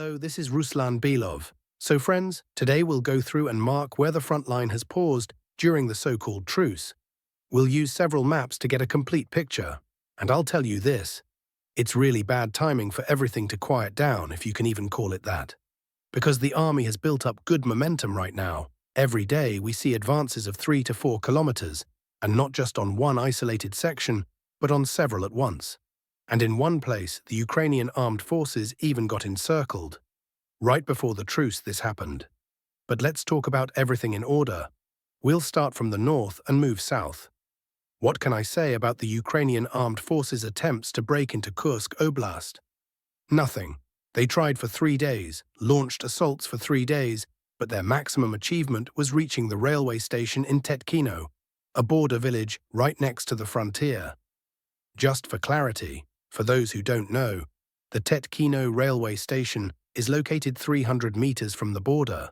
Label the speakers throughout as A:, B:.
A: Hello, this is Ruslan Belov. So friends, today we'll go through and mark where the front line has paused during the so-called truce. We'll use several maps to get a complete picture. And I'll tell you this, it's really bad timing for everything to quiet down, if you can even call it that. Because the army has built up good momentum right now. Every day we see advances of 3 to 4 kilometers, and not just on one isolated section, but on several at once. And in one place, the Ukrainian armed forces even got encircled. Right before the truce this happened. But let's talk about everything in order. We'll start from the north and move south. What can I say about the Ukrainian armed forces' attempts to break into Kursk Oblast? Nothing. They tried for 3 days, launched assaults for 3 days, but their maximum achievement was reaching the railway station in Tetkino, a border village right next to the frontier. Just for clarity, for those who don't know, the Tetkino railway station is located 300 meters from the border.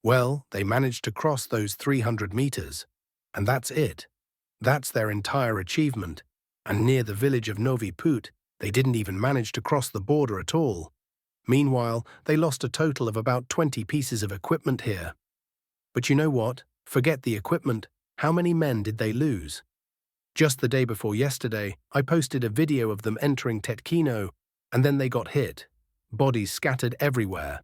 A: Well, they managed to cross those 300 meters. And that's it. That's their entire achievement. And near the village of Novi Put, they didn't even manage to cross the border at all. Meanwhile, they lost a total of about 20 pieces of equipment here. But you know what? Forget the equipment. How many men did they lose? Just the day before yesterday, I posted a video of them entering Tetkino, and then they got hit. Bodies scattered everywhere.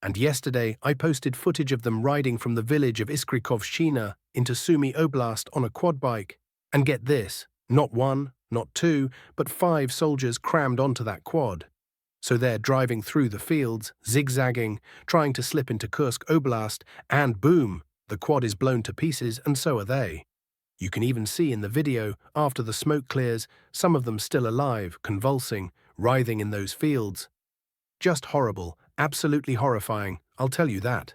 A: And yesterday, I posted footage of them riding from the village of Iskrikovshchina into Sumy Oblast on a quad bike. And get this, not 1, not 2, but 5 soldiers crammed onto that quad. So they're driving through the fields, zigzagging, trying to slip into Kursk Oblast, and boom, the quad is blown to pieces, and so are they. You can even see in the video, after the smoke clears, some of them still alive, convulsing, writhing in those fields. Just horrible, absolutely horrifying, I'll tell you that.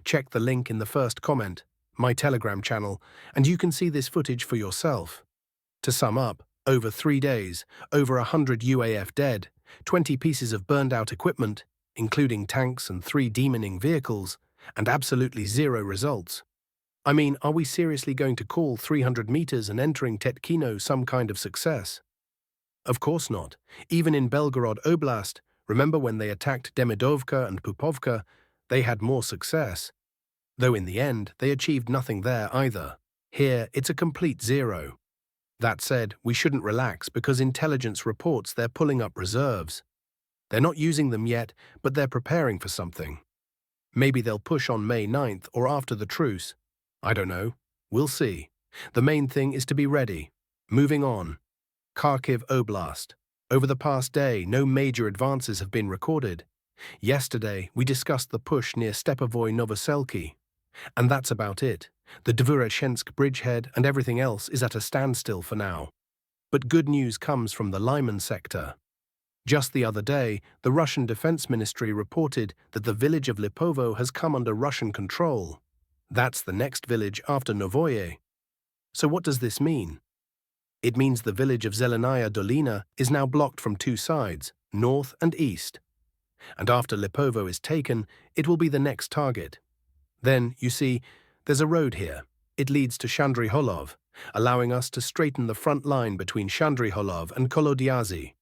A: Check the link in the first comment, my Telegram channel, and you can see this footage for yourself. To sum up, over 3 days, over 100 UAF dead, 20 pieces of burned-out equipment, including tanks and 3 demoning vehicles, and absolutely zero results. I mean, are we seriously going to call 300 meters and entering Tetkino some kind of success? Of course not. Even in Belgorod Oblast, remember when they attacked Demidovka and Popovka, they had more success. Though in the end, they achieved nothing there either. Here, it's a complete zero. That said, we shouldn't relax because intelligence reports they're pulling up reserves. They're not using them yet, but they're preparing for something. Maybe they'll push on May 9th or after the truce. I don't know. We'll see. The main thing is to be ready. Moving on. Kharkiv Oblast. Over the past day, no major advances have been recorded. Yesterday, we discussed the push near Stepovoy Novoselki. And that's about it. The Dvoroshensk bridgehead and everything else is at a standstill for now. But good news comes from the Lyman sector. Just the other day, the Russian Defense Ministry reported that the village of Lipovo has come under Russian control. That's the next village after Novoye. So what does this mean? It means the village of Zelenaya Dolina is now blocked from 2 sides, north and east. And after Lipovo is taken, it will be the next target. Then, you see, there's a road here. It leads to Shandryholov, allowing us to straighten the front line between Shandryholov and Kolodyazy.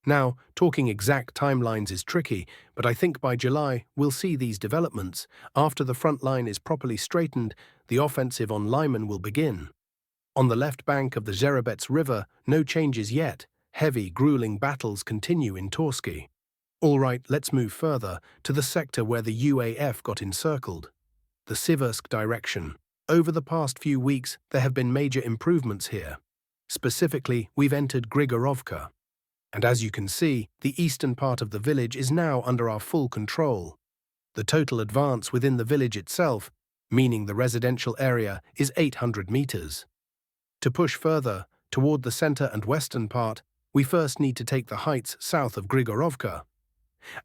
A: Now, talking exact timelines is tricky, but I think by July we'll see these developments. After the front line is properly straightened, the offensive on Lyman will begin. On the left bank of the Zherebets River, no changes yet. Heavy, grueling battles continue in Toretsk. All right, let's move further, to the sector where the UAF got encircled. The Siversk direction. Over the past few weeks, there have been major improvements here. Specifically, we've entered Grigorovka. And as you can see, the eastern part of the village is now under our full control. The total advance within the village itself, meaning the residential area, is 800 meters. To push further, toward the center and western part, we first need to take the heights south of Grigorovka.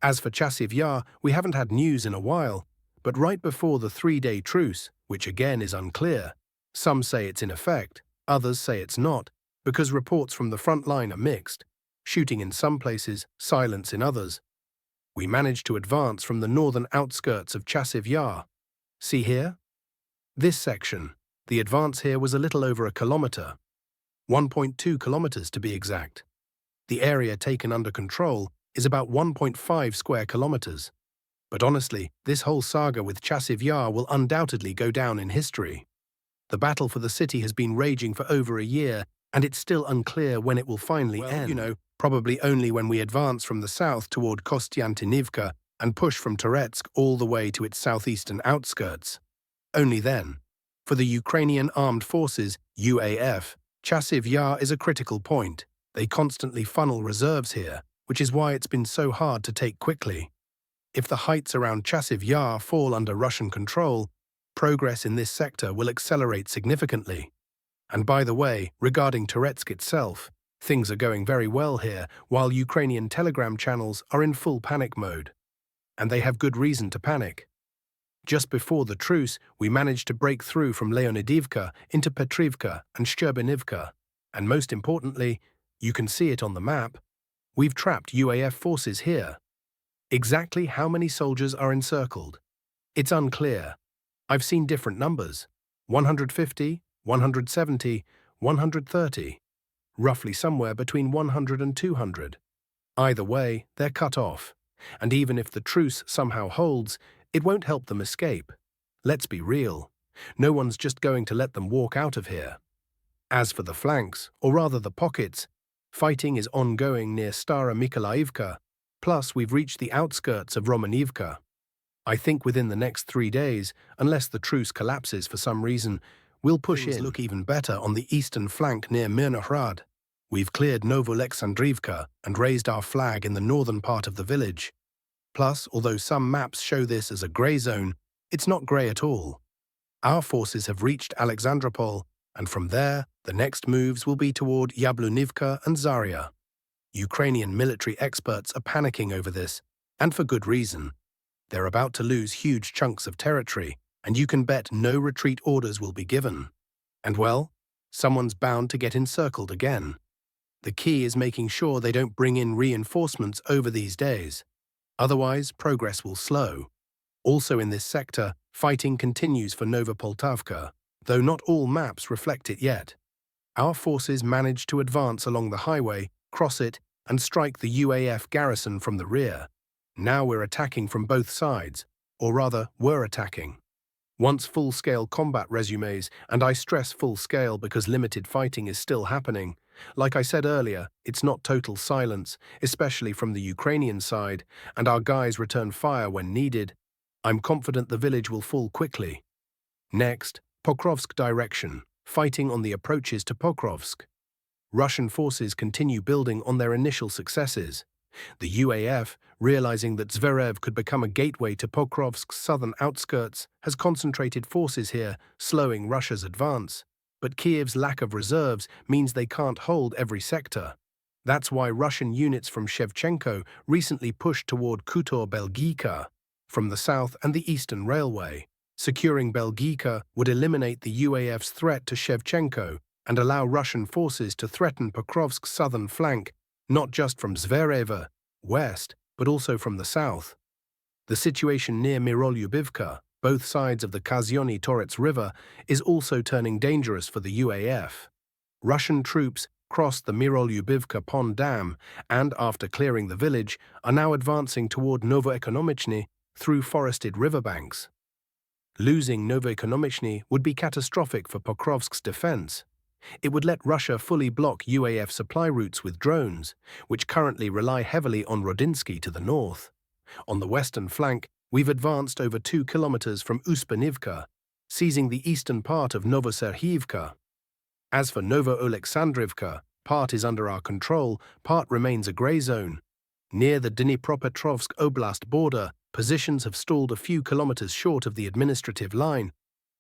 A: As for Chasiv Yar, we haven't had news in a while, but right before the 3-day truce, which again is unclear, some say it's in effect, others say it's not, because reports from the front line are mixed. Shooting in some places, silence in others. We managed to advance from the northern outskirts of Chasiv Yar. See here? This section, the advance here was a little over a kilometer. 1.2 kilometers to be exact. The area taken under control, is about 1.5 square kilometers. But honestly, this whole saga with Chasiv Yar will undoubtedly go down in history. The battle for the city has been raging for over a year, and it's still unclear when it will finally end. Probably only when we advance from the south toward Kostiantynivka and push from Toretsk all the way to its southeastern outskirts. Only then. For the Ukrainian Armed Forces, UAF, Chasiv Yar is a critical point. They constantly funnel reserves here, which is why it's been so hard to take quickly. If the heights around Chasiv Yar fall under Russian control, progress in this sector will accelerate significantly. And by the way, regarding Toretsk itself, things are going very well here, while Ukrainian telegram channels are in full panic mode. And they have good reason to panic. Just before the truce, we managed to break through from Leonidivka into Petrivka and Shcherbinivka, and most importantly, you can see it on the map, we've trapped UAF forces here. Exactly how many soldiers are encircled? It's unclear. I've seen different numbers, 150, 170, 130, roughly somewhere between 100 and 200. Either way, they're cut off, and even if the truce somehow holds, it won't help them escape. Let's be real. No one's just going to let them walk out of here. As for the flanks, or rather the pockets, fighting is ongoing near Stara Mykolaiivka, plus we've reached the outskirts of Romanivka. I think within the next 3 days, unless the truce collapses for some reason, we'll push in. Things look even better on the eastern flank near Mirnohrad. We've cleared Novoalexandrivka and raised our flag in the northern part of the village. Plus, although some maps show this as a grey zone, it's not grey at all. Our forces have reached Alexandropol, and from there, the next moves will be toward Yablunivka and Zarya. Ukrainian military experts are panicking over this, and for good reason. They're about to lose huge chunks of territory, and you can bet no retreat orders will be given. And well, someone's bound to get encircled again. The key is making sure they don't bring in reinforcements over these days. Otherwise, progress will slow. Also in this sector, fighting continues for Novopoltavka, though not all maps reflect it yet. Our forces managed to advance along the highway, cross it, and strike the UAF garrison from the rear. Now we're attacking from both sides, or rather, were attacking. Once full-scale combat resumes, and I stress full-scale because limited fighting is still happening. Like I said earlier, it's not total silence, especially from the Ukrainian side, and our guys return fire when needed. I'm confident the village will fall quickly. Next, Pokrovsk direction, fighting on the approaches to Pokrovsk. Russian forces continue building on their initial successes. The UAF, realizing that Zverev could become a gateway to Pokrovsk's southern outskirts, has concentrated forces here, slowing Russia's advance. But Kiev's lack of reserves means they can't hold every sector. That's why Russian units from Shevchenko recently pushed toward Khutor-Belgiyka from the south and the eastern railway. Securing Belgiyka would eliminate the UAF's threat to Shevchenko and allow Russian forces to threaten Pokrovsk's southern flank, not just from Zverev, west, but also from the south. The situation near Mirolyubivka, both sides of the Kazyony-Toretsk River, is also turning dangerous for the UAF. Russian troops crossed the Mirolyubivka Pond Dam and, after clearing the village, are now advancing toward Novoekonomichny through forested riverbanks. Losing Novoekonomichny would be catastrophic for Pokrovsk's defense. It would let Russia fully block UAF supply routes with drones, which currently rely heavily on Rodinsky to the north. On the western flank, we've advanced over 2 kilometers from Uspanivka, seizing the eastern part of Novoserhivka. As for Novoalexandrivka, part is under our control, part remains a grey zone. Near the Dnipropetrovsk Oblast border, positions have stalled a few kilometers short of the administrative line.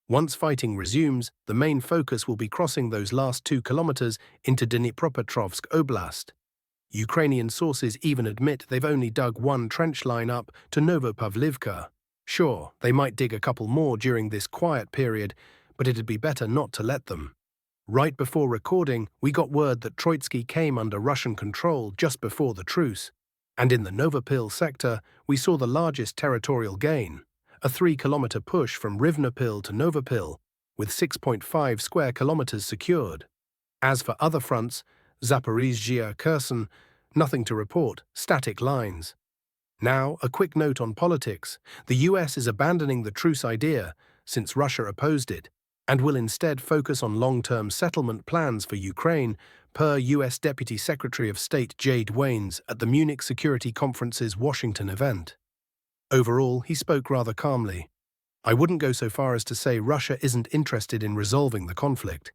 A: Once fighting resumes, the main focus will be crossing those last 2 kilometers into Dnipropetrovsk Oblast. Ukrainian sources even admit they've only dug one trench line up to Novopavlivka. Sure, they might dig a couple more during this quiet period, but it'd be better not to let them. Right before recording, we got word that Troitsky came under Russian control just before the truce. And in the Novopil sector, we saw the largest territorial gain. A 3-kilometer push from Rivnopil to Novopil, with 6.5 square kilometers secured. As for other fronts, Zaporizhzhia, Kherson, Nothing to report, static lines. Now, a quick note on politics. The US is abandoning the truce idea, since Russia opposed it, and will instead focus on long-term settlement plans for Ukraine, per US Deputy Secretary of State Jade Wains at the Munich Security Conference's Washington event. Overall, he spoke rather calmly. I wouldn't go so far as to say Russia isn't interested in resolving the conflict.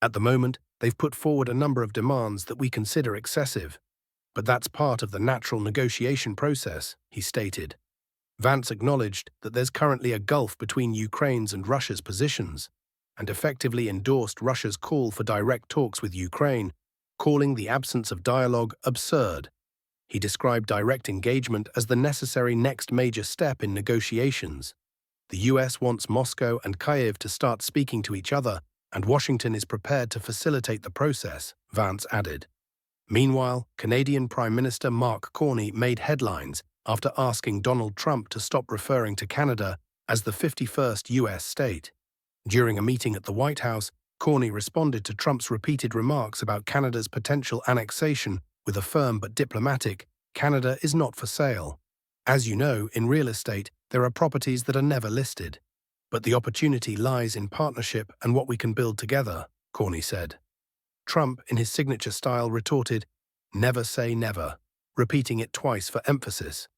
A: At the moment, they've put forward a number of demands that we consider excessive. But that's part of the natural negotiation process, he stated. Vance acknowledged that there's currently a gulf between Ukraine's and Russia's positions, and effectively endorsed Russia's call for direct talks with Ukraine, calling the absence of dialogue absurd. He described direct engagement as the necessary next major step in negotiations. The US wants Moscow and Kyiv to start speaking to each other, and Washington is prepared to facilitate the process, Vance added. Meanwhile, Canadian Prime Minister Mark Carney made headlines after asking Donald Trump to stop referring to Canada as the 51st U.S. state. During a meeting at the White House, Carney responded to Trump's repeated remarks about Canada's potential annexation with a firm but diplomatic, "Canada is not for sale." As you know, in real estate, there are properties that are never listed. But the opportunity lies in partnership and what we can build together, Carney said. Trump, in his signature style, retorted, "Never say never," repeating it twice for emphasis.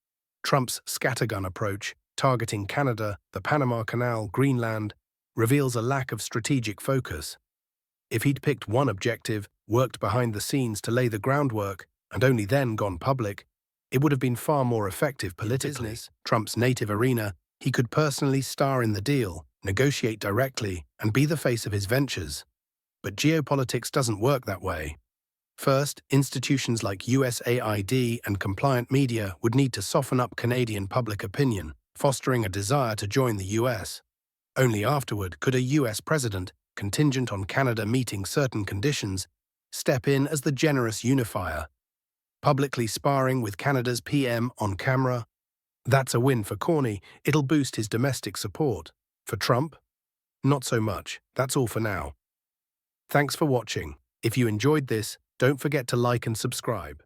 A: Trump's scattergun approach, targeting Canada, the Panama Canal, Greenland, reveals a lack of strategic focus. If he'd picked one objective, worked behind the scenes to lay the groundwork, and only then gone public, it would have been far more effective politically. In business, Trump's native arena, he could personally star in the deal, negotiate directly, and be the face of his ventures. But geopolitics doesn't work that way. First, institutions like USAID and compliant media would need to soften up Canadian public opinion, fostering a desire to join the US. Only afterward could a US president, contingent on Canada meeting certain conditions, step in as the generous unifier. Publicly sparring with Canada's PM on camera, that's a win for Carney. It'll boost his domestic support. For Trump? Not so much. That's all for now. Thanks for watching. If you enjoyed this, don't forget to like and subscribe.